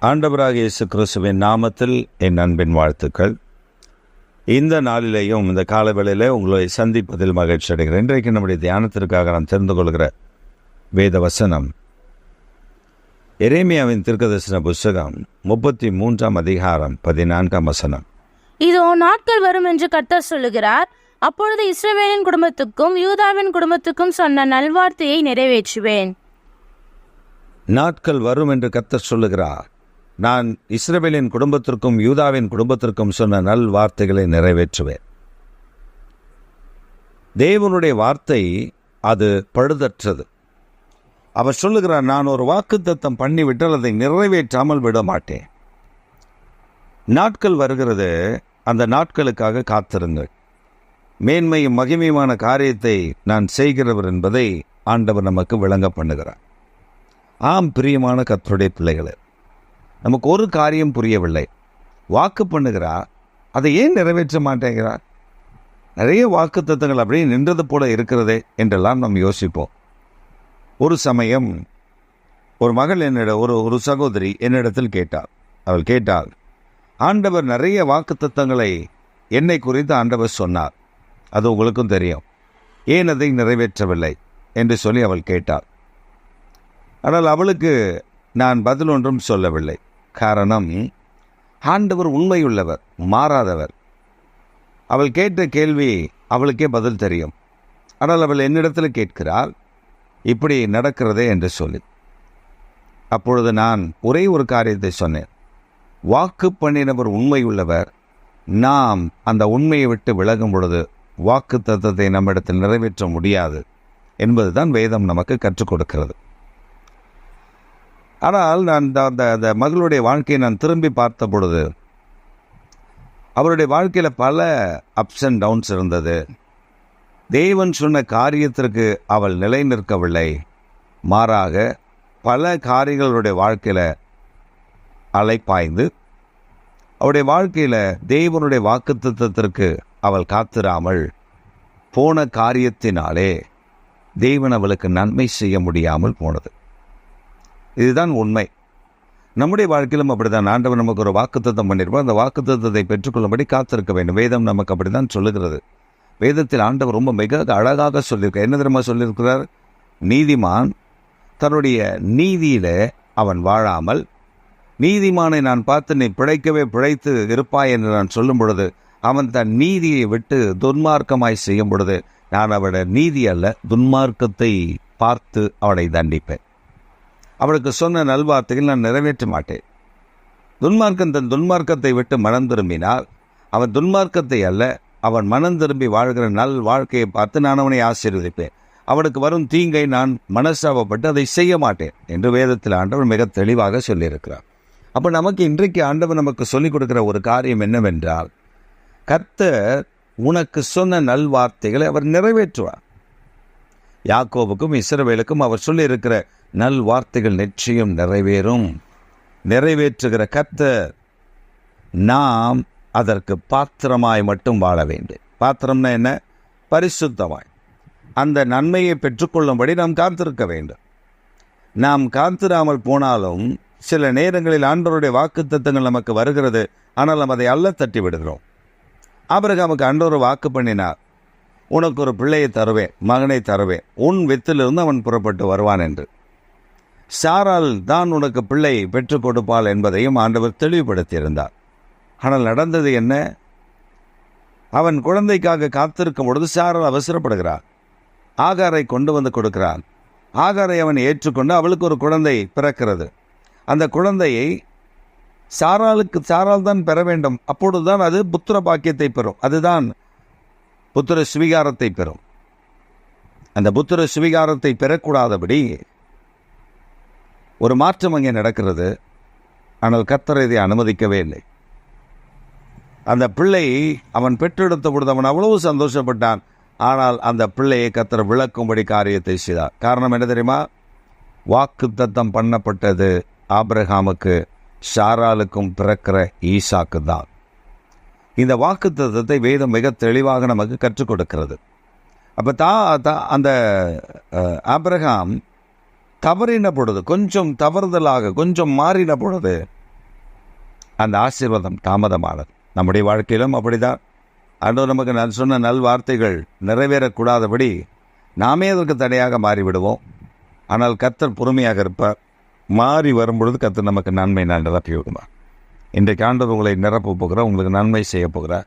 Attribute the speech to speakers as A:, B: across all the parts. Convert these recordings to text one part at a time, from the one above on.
A: ஆண்டவராகிய இயேசு கிறிஸ்துவின் நாமத்தில் என் அன்பின் வாழ்த்துக்கள். இந்த நாளிலேயும் இந்த காலவேளையில் உங்களை சந்திப்பதில் மகிழ்ச்சி அடைகிறேன். இன்றைக்கு நம்முடைய தியானத்திற்காக நாம் தெரிந்து கொள்கிற வேத வசனம் எரேமியாவின் தீர்க்கதரிசன புஸ்தகம் 33 அதிகாரம் 14 வசனம்.
B: இதோ நாட்கள் வரும் என்று கர்த்தர் சொல்லுகிறார், அப்பொழுது இஸ்ரவேலின் குடும்பத்துக்கும் யூதாவின் குடும்பத்துக்கும் சொன்ன நல்வார்த்தையை நிறைவேற்றுவேன்.
A: நாட்கள் வரும் என்று கர்த்தர் சொல்லுகிறார், நான் இஸ்ரவேலின் குடும்பத்திற்கும் யூதாவின் குடும்பத்திற்கும் சொன்ன நல் வார்த்தைகளை நிறைவேற்றுவேன். தேவனுடைய வார்த்தை அது பழுதற்றது. அவர் சொல்லுகிறார், நான் ஒரு வாக்குத்தத்தம் பண்ணிவிட்டால் அதை நிறைவேற்றாமல் விட மாட்டேன். நாட்கள் வருகிறது, அந்த நாட்களுக்காக காத்திருங்கள். மேன்மையும் மகிமையுமான காரியத்தை நான் செய்கிறவர் என்பதை ஆண்டவர் நமக்கு விளங்க பண்ணுகிறார். ஆம் பிரியமான கர்த்தருடைய பிள்ளைகளே, நமக்கு ஒரு காரியம் புரியவில்லை. வாக்கு பண்ணுகிறார், அதை ஏன் நிறைவேற்ற மாட்டேங்கிறார்? நிறைய வாக்கு தத்தங்கள் அப்படியே நின்றது போல இருக்கிறதே என்றெல்லாம் நாம் யோசிப்போம். ஒரு சமயம் ஒரு மகள் ஒரு சகோதரி என்னிடத்தில் கேட்டாள். அவள் கேட்டாள், ஆண்டவர் நிறைய வாக்கு தத்தங்களை என்னை குறித்து ஆண்டவர் சொன்னார், அது உங்களுக்கும் தெரியும், ஏன் அதை நிறைவேற்றவில்லை என்று சொல்லி அவள் கேட்டாள். ஆனால் அவளுக்கு நான் பதில் ஒன்றும் சொல்லவில்லை. காரணம், ஆண்டவர் உண்மையுள்ளவர், மாறாதவர். அவள் கேட்ட கேள்வி அவளுக்கே பதில் தெரியும். ஆனால் அவள் என்னிடத்தில் கேட்கிறாள், இப்படி நடக்கிறதே என்று சொல்லி. அப்பொழுது நான் ஒரே ஒரு காரியத்தை சொன்னேன். வாக்கு பண்ணினவர் உண்மையுள்ளவர். நாம் அந்த உண்மையை விட்டு விலகும் பொழுது வாக்கு தத்தத்தை நம்மிடத்தில் நிறைவேற்ற முடியாது என்பதுதான் வேதம் நமக்கு கற்றுக் கொடுக்கிறது. ஆனால் நான் அந்த மகளுடைய வாழ்க்கையை நான் திரும்பி பார்த்த பொழுது அவருடைய வாழ்க்கையில் பல அப்ஸ் அண்ட் டவுன்ஸ் இருந்தது. தேவன் சொன்ன காரியத்திற்கு அவள் நிலை நிற்கவில்லை. மாறாக பல காரியங்களுடைய வாழ்க்கையில் அலைப்பாய்ந்து அவருடைய வாழ்க்கையில் தேவனுடைய வாக்குத்தத்தத்திற்கு அவள் காத்திராமல் போன காரியத்தினாலே தேவன் அவளுக்கு நன்மை செய்ய முடியாமல் போனது. இதுதான் உண்மை. நம்முடைய வாழ்க்கையிலும் அப்படித்தான். ஆண்டவர் நமக்கு ஒரு வாக்குத்தத்தம் பண்ணியிருப்போம். அந்த வாக்குத்தத்தத்தை பெற்றுக்கொள்ளும்படி காத்திருக்க வேண்டும். வேதம் நமக்கு அப்படித்தான் சொல்லுகிறது. வேதத்தில் ஆண்டவர் ரொம்ப மிக அழகாக சொல்லியிருக்கார். என்ன தெரியுமா சொல்லியிருக்கிறார்? நீதிமான் தன்னுடைய நீதியில அவன் வாழாமல், நீதிமானை நான் பார்த்து நீ பிழைத்து இருப்பாய் என்று நான் சொல்லும் பொழுது அவன் தன் நீதியை விட்டு துன்மார்க்கமாய் செய்யும் பொழுது நான் அவனுடைய நீதி அல்ல துன்மார்க்கத்தை பார்த்து அவனை தண்டிப்பேன். அவளுக்கு சொன்ன நல்வார்த்தைகள் நான் நிறைவேற்ற மாட்டேன். துன்மார்க்கன் தன் துன்மார்க்கத்தை விட்டு மனம் திரும்பினால் அவன் துன்மார்க்கத்தை அல்ல, அவன் மனம் திரும்பி வாழ்கிற நல் வாழ்க்கையை பார்த்து நான் அவனை ஆசீர்வதிப்பேன். அவனுக்கு வரும் தீங்கை நான் மனசாபப்பட்டு அதை செய்ய மாட்டேன் என்று வேதத்தில் ஆண்டவர் மிக தெளிவாக சொல்லியிருக்கிறார். அப்போ நமக்கு இன்றைக்கு ஆண்டவர் நமக்கு சொல்லிக் கொடுக்கிற ஒரு காரியம் என்னவென்றால், கர்த்தர் உனக்கு சொன்ன நல்வார்த்தைகளை அவர் நிறைவேற்றுவார். யாக்கோபுக்கும் இஸ்ரவேலுக்கும் அவர் சொல்லியிருக்கிற நல் வார்த்தைகள் நிச்சயம் நிறைவேறும். நிறைவேற்றுகிற கர்த்தர், நாம் அதற்கு பாத்திரமாய் மட்டும் வாழ வேண்டும். பாத்திரம்னா என்ன? பரிசுத்தமாய் அந்த நன்மையை பெற்றுக்கொள்ளும்படி நாம் காத்திருக்க வேண்டும். நாம் காத்திராமல் போனாலும் சில நேரங்களில் ஆண்டவருடைய வாக்குத்தத்தங்கள் நமக்கு வருகிறது, ஆனால் நாம் அதை அல்ல தட்டி விடுகிறோம். ஆபிரகாமுக்கு ஆண்டவர் வாக்கு பண்ணினார், உனக்கு ஒரு பிள்ளையை தருவேன், மகனை தருவேன், உன் வித்திலிருந்து அவன் புறப்பட்டு வருவான் என்று. சாராள் தான் உனக்கு பிள்ளை பெற்றுக் கொடுப்பாள் என்பதையும் ஆண்டவர் தெளிவுபடுத்தியிருந்தார். ஆனால் நடந்தது என்ன? அவன் குழந்தைக்காக காத்திருக்கும் பொழுது சாராள் அவசரப்படுகிறார். ஆகாரை கொண்டு வந்து கொடுக்கிறான். ஆகாரை அவன் ஏற்றுக்கொண்டு அவளுக்கு ஒரு குழந்தை பிறக்கிறது. அந்த குழந்தையை சாராள் தான் பெற வேண்டும். அப்பொழுதுதான் அது புத்திர பாக்கியத்தை பெறும். அதுதான் புத்திர சுவிகாரத்தை பெறும். அந்த புத்திர சுவிகாரத்தை பெறக்கூடாதபடி ஒரு மாற்றம் அங்கே நடக்கிறது. ஆனால் கர்த்தர் இதை அனுமதிக்கவே இல்லை. அந்த பிள்ளை அவன் பெற்றெடுத்த பொழுது அவன் அவ்வளவு சந்தோஷப்பட்டான். ஆனால் அந்த பிள்ளையை கர்த்தர் விளக்கும்படி காரியத்தை செய்தார். காரணம் என்ன தெரியுமா? வாக்குத்தத்தம் பண்ணப்பட்டது ஆபிரகாமுக்கு, சாராளுக்கும் பிறக்கிற ஈசாக்கு தான். இந்த வாக்குத்தத்தத்தை வேதம் மிக தெளிவாக நமக்கு கற்றுக் கொடுக்கிறது. அப்போ அந்த ஆபிரகாம் தவறின பொழுது, கொஞ்சம் தவறுதலாக கொஞ்சம் மாறின பொழுது அந்த ஆசீர்வாதம் தாமதமானது. நம்முடைய வாழ்க்கையிலும் அப்படிதான். ஆண்டவர் நமக்கு சொன்ன நல் வார்த்தைகள் நிறைவேறக்கூடாதபடி நாமே அதற்கு தடையாக மாறிவிடுவோம். ஆனால் கர்த்தர் பொறுமையாக இருப்பார். மாறி வரும்பொழுது கர்த்தர் நமக்கு நன்மை நிரப்பி விடுவார். இன்றைக்கு ஆண்டவர் உங்களை நிரப்ப போகிறார், உங்களுக்கு நன்மை செய்ய போகிறார்.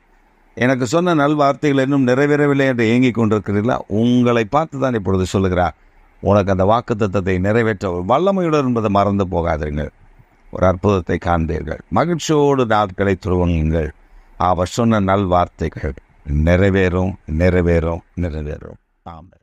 A: எனக்கு சொன்ன நல் வார்த்தைகள் இன்னும் நிறைவேறவில்லை என்று ஏங்கிக் கொண்டிருக்கிறீர்களா? உங்களை பார்த்து தான் இப்பொழுது சொல்லுகிறார், உனக்கு அந்த வாக்குத்தத்தத்தை நிறைவேற்ற ஒரு வல்லமையுடன் என்பதை மறந்து போகாதீர்கள். ஒரு அற்புதத்தை காண்பீர்கள். மகிழ்ச்சியோடு நாட்களை துருவங்குங்கள். அவர் சொன்ன நல் வார்த்தைகள் நிறைவேறும், நிறைவேறும், நிறைவேறும். ஆமென்.